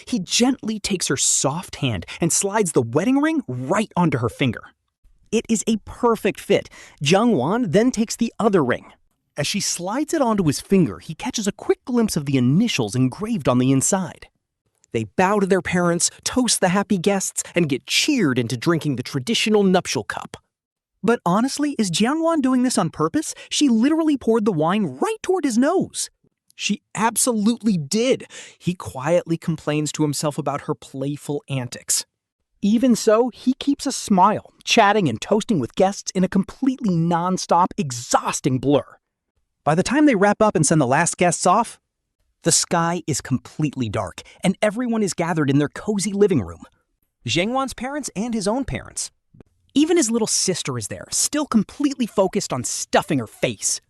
He gently takes her soft hand and slides the wedding ring right onto her finger. It is a perfect fit. Jiang Wan then takes the other ring. As she slides it onto his finger, he catches a quick glimpse of the initials engraved on the inside. They bow to their parents, toast the happy guests, and get cheered into drinking the traditional nuptial cup. But honestly, is Jiang Wan doing this on purpose? She literally poured the wine right toward his nose. She absolutely did. He quietly complains to himself about her playful antics. Even so, he keeps a smile, chatting and toasting with guests in a completely non-stop, exhausting blur. By the time they wrap up and send the last guests off, the sky is completely dark, and everyone is gathered in their cozy living room. Jiang Wan's parents and his own parents. Even his little sister is there, still completely focused on stuffing her face.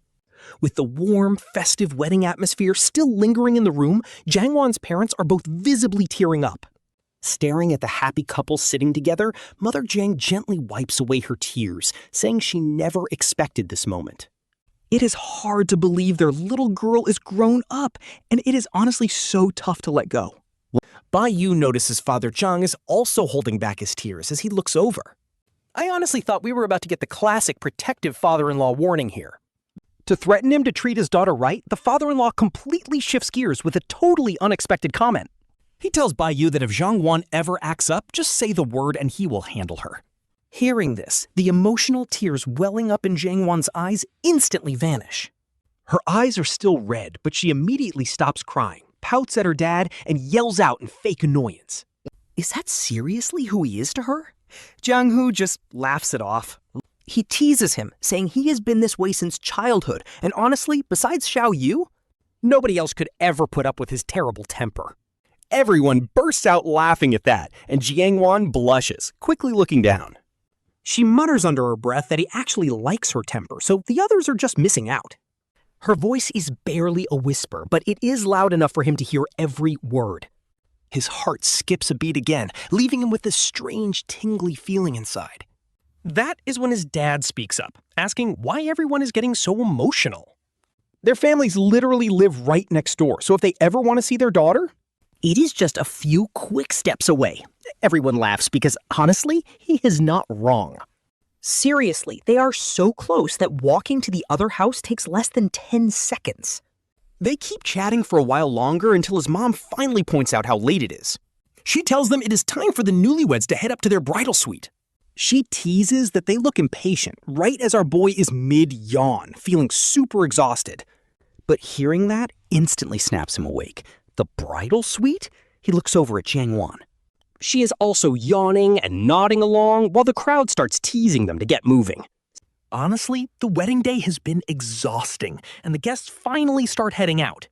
With the warm, festive wedding atmosphere still lingering in the room, Jiang Wan's parents are both visibly tearing up. Staring at the happy couple sitting together, Mother Jiang gently wipes away her tears, saying she never expected this moment. It is hard to believe their little girl is grown up, and it is honestly so tough to let go. Bai Yu notices Father Zhang is also holding back his tears as he looks over. I honestly thought we were about to get the classic protective father-in-law warning here. To threaten him to treat his daughter right, the father-in-law completely shifts gears with a totally unexpected comment. He tells Bai Yu that if Jiang Wan ever acts up, just say the word and he will handle her. Hearing this, the emotional tears welling up in Jiang Wan's eyes instantly vanish. Her eyes are still red, but she immediately stops crying, pouts at her dad, and yells out in fake annoyance. Is that seriously who he is to her? Jiang Hu just laughs it off. He teases him, saying he has been this way since childhood, and honestly, besides Xiao Yu, Nobody else could ever put up with his terrible temper. Everyone bursts out laughing at that, and Jiang Wan blushes, quickly looking down. She mutters under her breath that he actually likes her temper, so the others are just missing out. Her voice is barely a whisper, but it is loud enough for him to hear every word. His heart skips a beat again, leaving him with this strange, tingly feeling inside. That is when his dad speaks up, asking why everyone is getting so emotional. Their families literally live right next door, so if they ever want to see their daughter, it is just a few quick steps away. Everyone laughs because, honestly, he is not wrong. Seriously, they are so close that walking to the other house takes less than 10 seconds. They keep chatting for a while longer until his mom finally points out how late it is. She tells them it is time for the newlyweds to head up to their bridal suite. She teases that they look impatient, right as our boy is mid-yawn, feeling super exhausted. But hearing that instantly snaps him awake. The bridal suite? He looks over at Jiang Wan. She is also yawning and nodding along while the crowd starts teasing them to get moving. Honestly, the wedding day has been exhausting, and the guests finally start heading out.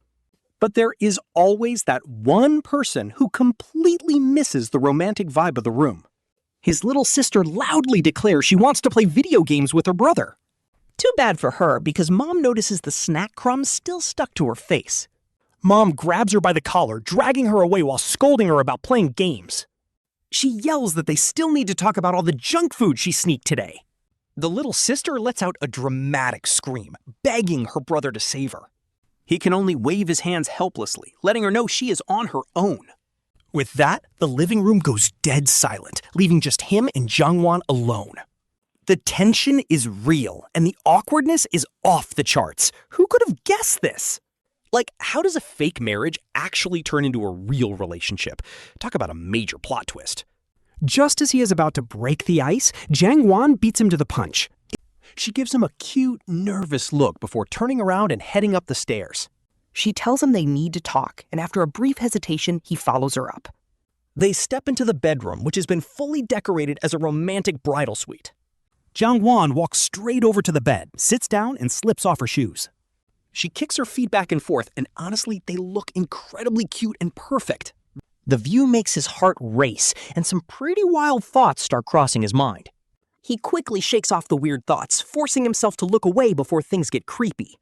But there is always that one person who completely misses the romantic vibe of the room. His little sister loudly declares she wants to play video games with her brother. Too bad for her, because Mom notices the snack crumbs still stuck to her face. Mom grabs her by the collar, dragging her away while scolding her about playing games. She yells that they still need to talk about all the junk food she sneaked today. The little sister lets out a dramatic scream, begging her brother to save her. He can only wave his hands helplessly, letting her know she is on her own. With that, the living room goes dead silent, leaving just him and Jiang Wan alone. The tension is real, and the awkwardness is off the charts. Who could have guessed this? Like, how does a fake marriage actually turn into a real relationship? Talk about a major plot twist. Just as he is about to break the ice, Jiang Wan beats him to the punch. She gives him a cute, nervous look before turning around and heading up the stairs. She tells him they need to talk, and after a brief hesitation, he follows her up. They step into the bedroom, which has been fully decorated as a romantic bridal suite. Jiang Wan walks straight over to the bed, sits down, and slips off her shoes. She kicks her feet back and forth, and honestly, they look incredibly cute and perfect. The view makes his heart race, and some pretty wild thoughts start crossing his mind. He quickly shakes off the weird thoughts, forcing himself to look away before things get creepy.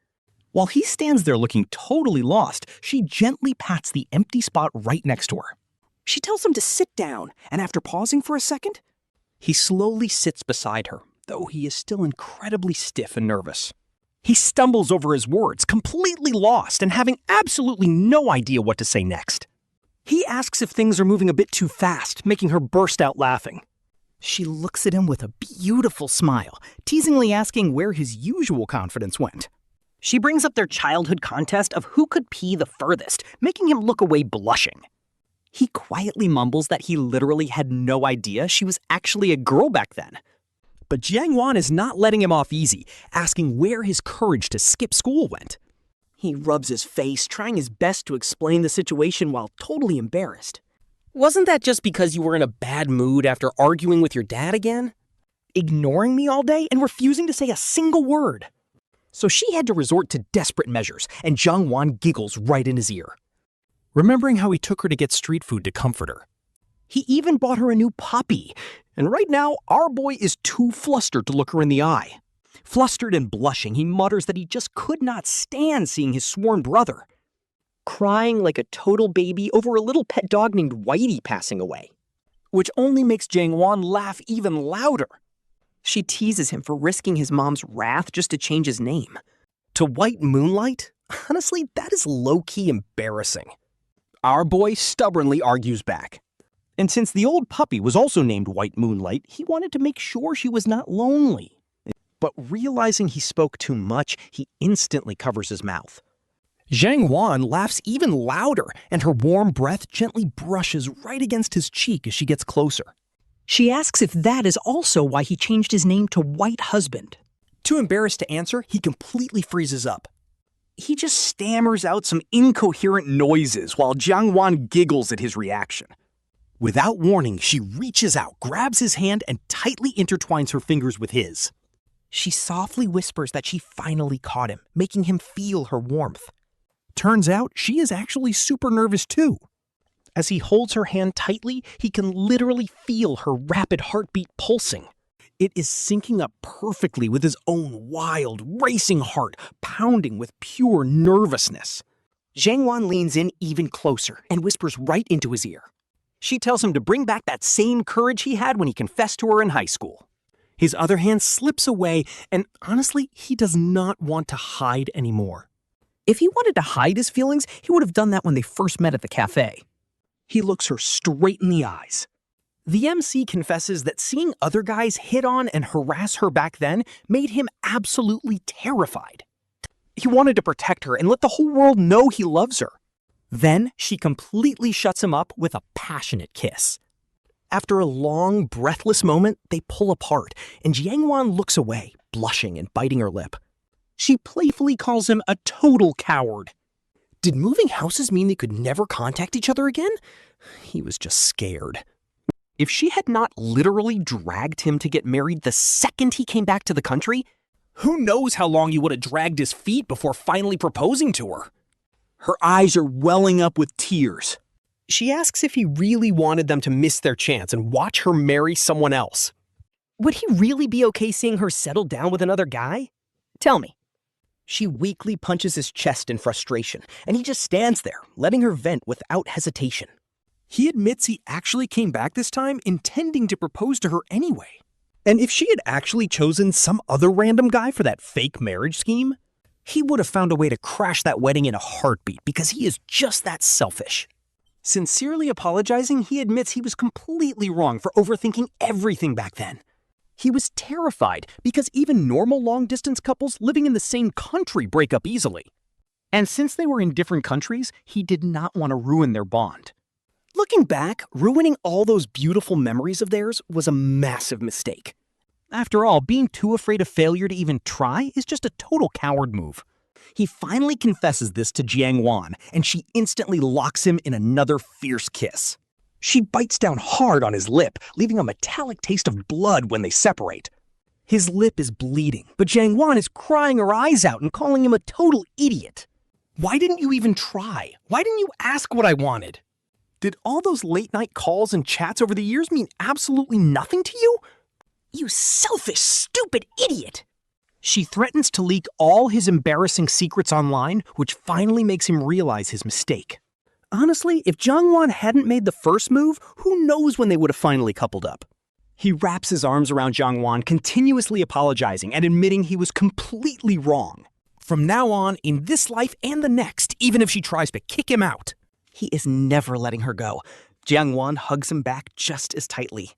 While he stands there looking totally lost, she gently pats the empty spot right next to her. She tells him to sit down, and after pausing for a second, he slowly sits beside her, though he is still incredibly stiff and nervous. He stumbles over his words, completely lost and having absolutely no idea what to say next. He asks if things are moving a bit too fast, making her burst out laughing. She looks at him with a beautiful smile, teasingly asking where his usual confidence went. She brings up their childhood contest of who could pee the furthest, making him look away blushing. He quietly mumbles that he literally had no idea she was actually a girl back then. But Jiang Wan is not letting him off easy, asking where his courage to skip school went. He rubs his face, trying his best to explain the situation while totally embarrassed. Wasn't that just because you were in a bad mood after arguing with your dad again? Ignoring me all day and refusing to say a single word? So she had to resort to desperate measures, and Jiang Wan giggles right in his ear. Remembering how he took her to get street food to comfort her. He even bought her a new puppy, and right now, our boy is too flustered to look her in the eye. Flustered and blushing, he mutters that he just could not stand seeing his sworn brother. Crying like a total baby over a little pet dog named Whitey passing away. Which only makes Jiang Wan laugh even louder. She teases him for risking his mom's wrath just to change his name. To White Moonlight? Honestly, that is low-key embarrassing. Our boy stubbornly argues back. And since the old puppy was also named White Moonlight, he wanted to make sure she was not lonely. But realizing he spoke too much, he instantly covers his mouth. Jiang Wan laughs even louder, and her warm breath gently brushes right against his cheek as she gets closer. She asks if that is also why he changed his name to White Husband. Too embarrassed to answer, he completely freezes up. He just stammers out some incoherent noises while Jiang Wan giggles at his reaction. Without warning, she reaches out, grabs his hand, and tightly intertwines her fingers with his. She softly whispers that she finally caught him, making him feel her warmth. Turns out she is actually super nervous too. As he holds her hand tightly, he can literally feel her rapid heartbeat pulsing. It is syncing up perfectly with his own wild, racing heart, pounding with pure nervousness. Jiang Wan leans in even closer and whispers right into his ear. She tells him to bring back that same courage he had when he confessed to her in high school. His other hand slips away, and honestly, he does not want to hide anymore. If he wanted to hide his feelings, he would have done that when they first met at the cafe. He looks her straight in the eyes. The MC confesses that seeing other guys hit on and harass her back then made him absolutely terrified. He wanted to protect her and let the whole world know he loves her. Then she completely shuts him up with a passionate kiss. After a long, breathless moment, they pull apart, and Jiang Wan looks away, blushing and biting her lip. She playfully calls him a total coward. Did moving houses mean they could never contact each other again? He was just scared. If she had not literally dragged him to get married the second he came back to the country, who knows how long he would have dragged his feet before finally proposing to her. Her eyes are welling up with tears. She asks if he really wanted them to miss their chance and watch her marry someone else. Would he really be okay seeing her settle down with another guy? Tell me. She weakly punches his chest in frustration, and he just stands there, letting her vent without hesitation. He admits he actually came back this time intending to propose to her anyway. And if she had actually chosen some other random guy for that fake marriage scheme, he would have found a way to crash that wedding in a heartbeat because he is just that selfish. Sincerely apologizing, he admits he was completely wrong for overthinking everything back then. He was terrified because even normal long-distance couples living in the same country break up easily. And since they were in different countries, he did not want to ruin their bond. Looking back, ruining all those beautiful memories of theirs was a massive mistake. After all, being too afraid of failure to even try is just a total coward move. He finally confesses this to Jiang Wan, and she instantly locks him in another fierce kiss. She bites down hard on his lip, leaving a metallic taste of blood when they separate. His lip is bleeding, but Jiang Wan is crying her eyes out and calling him a total idiot. Why didn't you even try? Why didn't you ask what I wanted? Did all those late-night calls and chats over the years mean absolutely nothing to you? You selfish, stupid idiot! She threatens to leak all his embarrassing secrets online, which finally makes him realize his mistake. Honestly, if Jiang Wan hadn't made the first move, who knows when they would have finally coupled up. He wraps his arms around Jiang Wan, continuously apologizing and admitting he was completely wrong. From now on, in this life and the next, even if she tries to kick him out, he is never letting her go. Jiang Wan hugs him back just as tightly.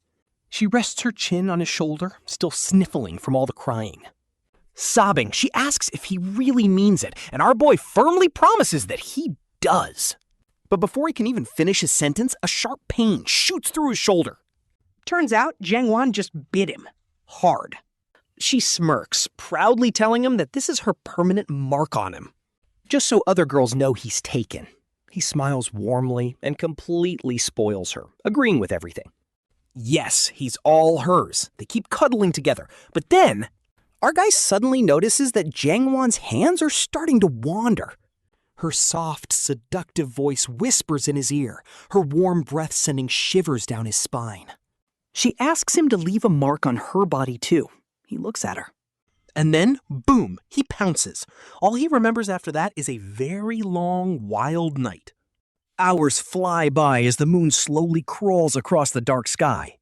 She rests her chin on his shoulder, still sniffling from all the crying. Sobbing, she asks if he really means it, and our boy firmly promises that he does. But before he can even finish his sentence, a sharp pain shoots through his shoulder. Turns out, Jiang Wan just bit him. Hard. She smirks, proudly telling him that this is her permanent mark on him. Just so other girls know he's taken. He smiles warmly and completely spoils her, agreeing with everything. Yes, he's all hers. They keep cuddling together. But then, our guy suddenly notices that Jiang Wan's hands are starting to wander. Her soft, seductive voice whispers in his ear, her warm breath sending shivers down his spine. She asks him to leave a mark on her body too. He looks at her. And then, boom, he pounces. All he remembers after that is a very long, wild night. Hours fly by as the moon slowly crawls across the dark sky.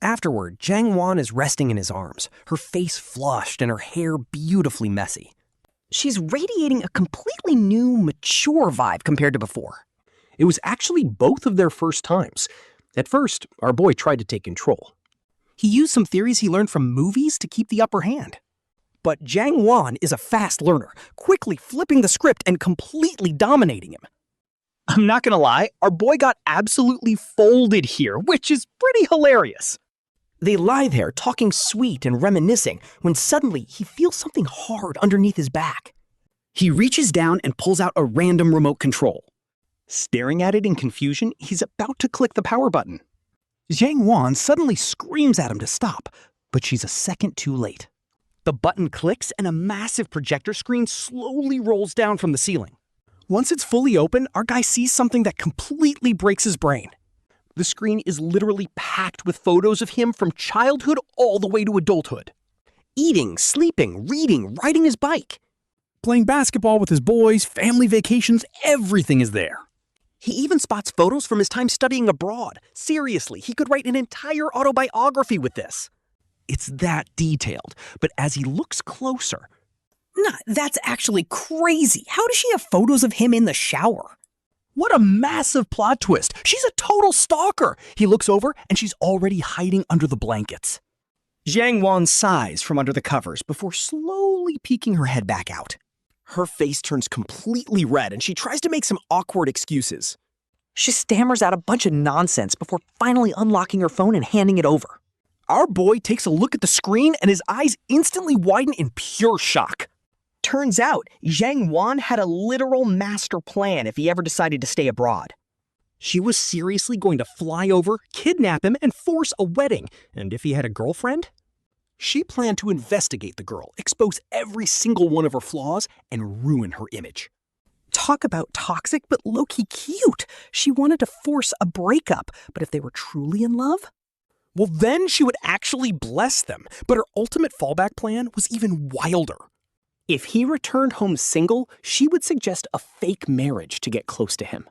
Afterward, Jiang Wan is resting in his arms, her face flushed and her hair beautifully messy. She's radiating a completely new, mature vibe compared to before. It was actually both of their first times. At first, our boy tried to take control. He used some theories he learned from movies to keep the upper hand. But Jiang Wan is a fast learner, quickly flipping the script and completely dominating him. I'm not gonna lie, our boy got absolutely folded here, which is pretty hilarious. They lie there talking sweet and reminiscing when suddenly he feels something hard underneath his back. He reaches down and pulls out a random remote control. Staring at it in confusion, he's about to click the power button. Jiang Wan suddenly screams at him to stop, but she's a second too late. The button clicks and a massive projector screen slowly rolls down from the ceiling. Once it's fully open, our guy sees something that completely breaks his brain. The screen is literally packed with photos of him from childhood all the way to adulthood. Eating, sleeping, reading, riding his bike. Playing basketball with his boys, family vacations, everything is there. He even spots photos from his time studying abroad. Seriously, he could write an entire autobiography with this. It's that detailed, but as he looks closer... Nah, that's actually crazy. How does she have photos of him in the shower? What a massive plot twist. She's a total stalker. He looks over and she's already hiding under the blankets. Jiang Wan sighs from under the covers before slowly peeking her head back out. Her face turns completely red and she tries to make some awkward excuses. She stammers out a bunch of nonsense before finally unlocking her phone and handing it over. Our boy takes a look at the screen and his eyes instantly widen in pure shock. Turns out, Jiang Wan had a literal master plan if he ever decided to stay abroad. She was seriously going to fly over, kidnap him, and force a wedding. And if he had a girlfriend? She planned to investigate the girl, expose every single one of her flaws, and ruin her image. Talk about toxic, but low-key cute. She wanted to force a breakup, but if they were truly in love? Well, then she would actually bless them, but her ultimate fallback plan was even wilder. If he returned home single, she would suggest a fake marriage to get close to him.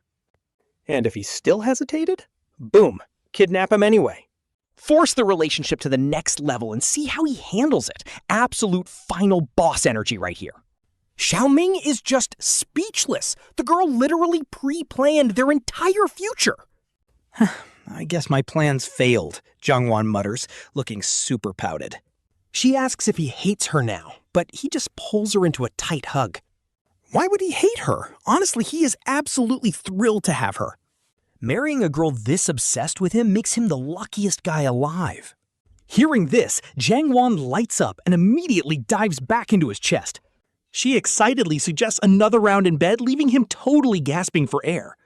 And if he still hesitated, boom, kidnap him anyway. Force the relationship to the next level and see how he handles it. Absolute final boss energy right here. Xiaoming is just speechless. The girl literally pre-planned their entire future. I guess my plans failed, Jiang Wan mutters, looking super pouted. She asks if he hates her now, but he just pulls her into a tight hug. Why would he hate her? Honestly, he is absolutely thrilled to have her. Marrying a girl this obsessed with him makes him the luckiest guy alive. Hearing this, Jiang Wan lights up and immediately dives back into his chest. She excitedly suggests another round in bed, leaving him totally gasping for air.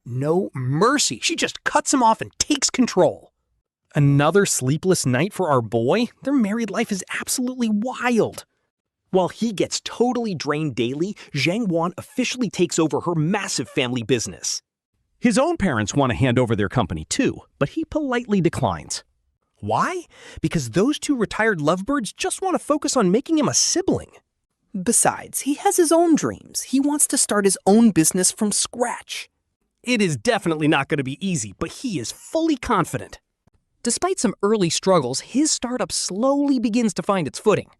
No mercy, she just cuts him off and takes control. Another sleepless night for our boy? Their married life is absolutely wild. While he gets totally drained daily, Jiang Wan officially takes over her massive family business. His own parents want to hand over their company too, but he politely declines. Why? Because those two retired lovebirds just want to focus on making him a sibling. Besides, he has his own dreams. He wants to start his own business from scratch. It is definitely not going to be easy, but he is fully confident. Despite some early struggles, his startup slowly begins to find its footing.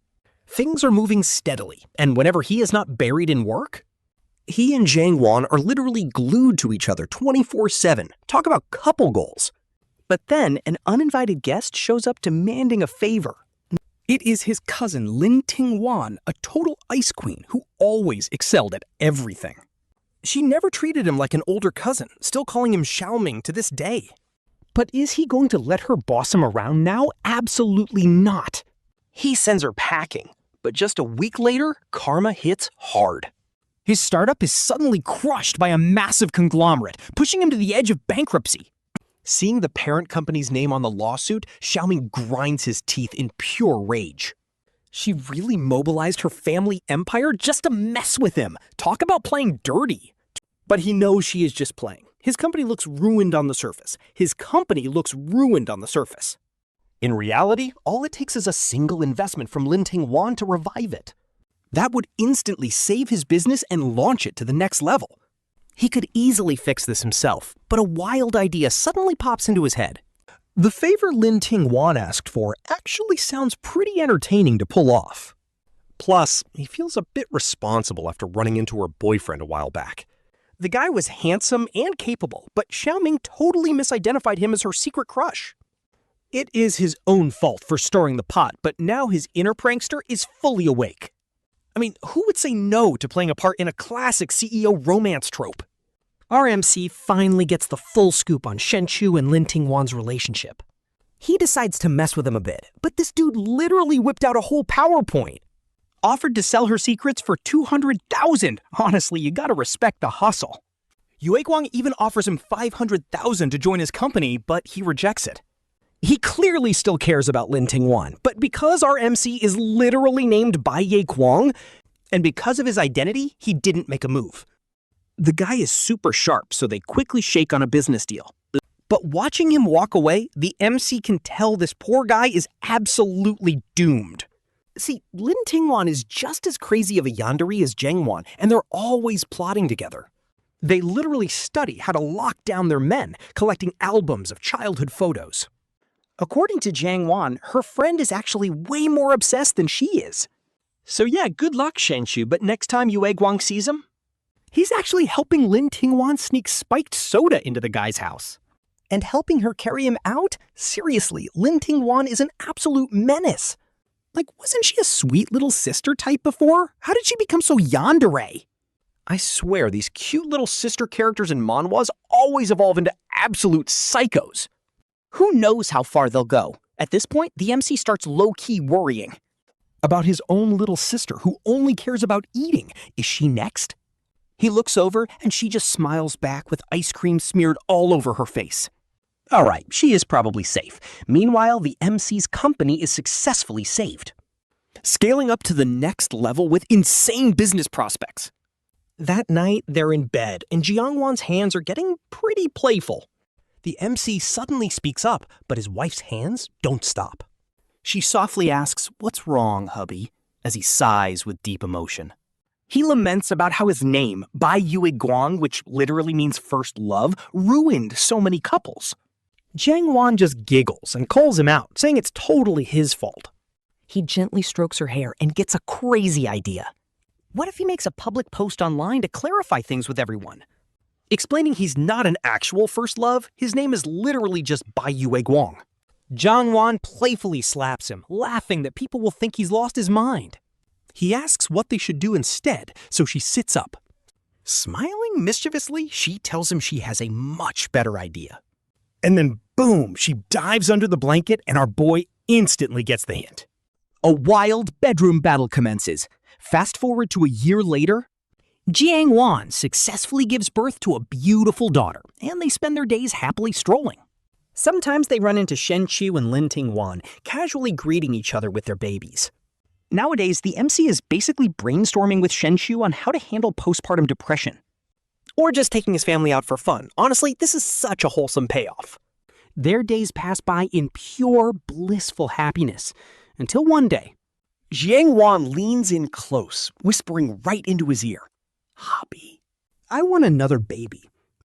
Things are moving steadily, and whenever he is not buried in work, he and Jiang Wan are literally glued to each other 24/7. Talk about couple goals. But then an uninvited guest shows up demanding a favor. It is his cousin Lin Tingwan, a total ice queen who always excelled at everything. She never treated him like an older cousin, still calling him Xiaoming to this day. But is he going to let her boss him around now? Absolutely not. He sends her packing, but just a week later, karma hits hard. His startup is suddenly crushed by a massive conglomerate, pushing him to the edge of bankruptcy. Seeing the parent company's name on the lawsuit, Xiaoming grinds his teeth in pure rage. She really mobilized her family empire just to mess with him. Talk about playing dirty. But he knows she is just playing. His company looks ruined on the surface. In reality, all it takes is a single investment from Lin Tingwan to revive it. That would instantly save his business and launch it to the next level. He could easily fix this himself, but a wild idea suddenly pops into his head. The favor Lin Tingwan asked for actually sounds pretty entertaining to pull off. Plus, he feels a bit responsible after running into her boyfriend a while back. The guy was handsome and capable, but Xiaoming totally misidentified him as her secret crush. It is his own fault for stirring the pot, but now his inner prankster is fully awake. I mean, who would say no to playing a part in a classic CEO romance trope? RMC finally gets the full scoop on Shenchu and Lin Tingwan's relationship. He decides to mess with him a bit, but this dude literally whipped out a whole PowerPoint. Offered to sell her secrets for $200,000. Honestly, you gotta respect the hustle. Yueguang even offers him $500,000 to join his company, but he rejects it. He clearly still cares about Lin Tingwan, but because our MC is literally named Bai Yueguang, and because of his identity, he didn't make a move. The guy is super sharp, so they quickly shake on a business deal. But watching him walk away, the MC can tell this poor guy is absolutely doomed. See, Lin Tingwan is just as crazy of a yandere as Jiang Wan, and they're always plotting together. They literally study how to lock down their men, collecting albums of childhood photos. According to Jiang Wan, her friend is actually way more obsessed than she is. So yeah, good luck, Shenshu, but next time Yueguang sees him, he's actually helping Lin Tingwan sneak spiked soda into the guy's house. And helping her carry him out? Seriously, Lin Tingwan is an absolute menace. Like, wasn't she a sweet little sister type before? How did she become so yandere? I swear, these cute little sister characters in manhwas always evolve into absolute psychos. Who knows how far they'll go? At this point, the MC starts low-key worrying about his own little sister who only cares about eating. Is she next? He looks over and she just smiles back with ice cream smeared all over her face. All right, she is probably safe. Meanwhile, the MC's company is successfully saved, scaling up to the next level with insane business prospects. That night, they're in bed, and Jiang Wan's hands are getting pretty playful. The MC suddenly speaks up, but his wife's hands don't stop. She softly asks, "What's wrong, hubby?" as he sighs with deep emotion. He laments about how his name, Bai Yueguang, which literally means first love, ruined so many couples. Jiang Wan just giggles and calls him out, saying it's totally his fault. He gently strokes her hair and gets a crazy idea. What if he makes a public post online to clarify things with everyone? Explaining he's not an actual first love, his name is literally just Bai Yueguang. Jiang Wan playfully slaps him, laughing that people will think he's lost his mind. He asks what they should do instead, so she sits up. Smiling mischievously, she tells him she has a much better idea. And then boom, she dives under the blanket and our boy instantly gets the hint. A wild bedroom battle commences. Fast forward to a year later, Jiang Wan successfully gives birth to a beautiful daughter, and they spend their days happily strolling. Sometimes they run into Shenshu and Lin Tingwan, casually greeting each other with their babies. Nowadays, the MC is basically brainstorming with Shenshu on how to handle postpartum depression. Or just taking his family out for fun. Honestly, this is such a wholesome payoff. Their days pass by in pure, blissful happiness, until one day, Jiang Wan leans in close, whispering right into his ear, "Hubby, I want another baby.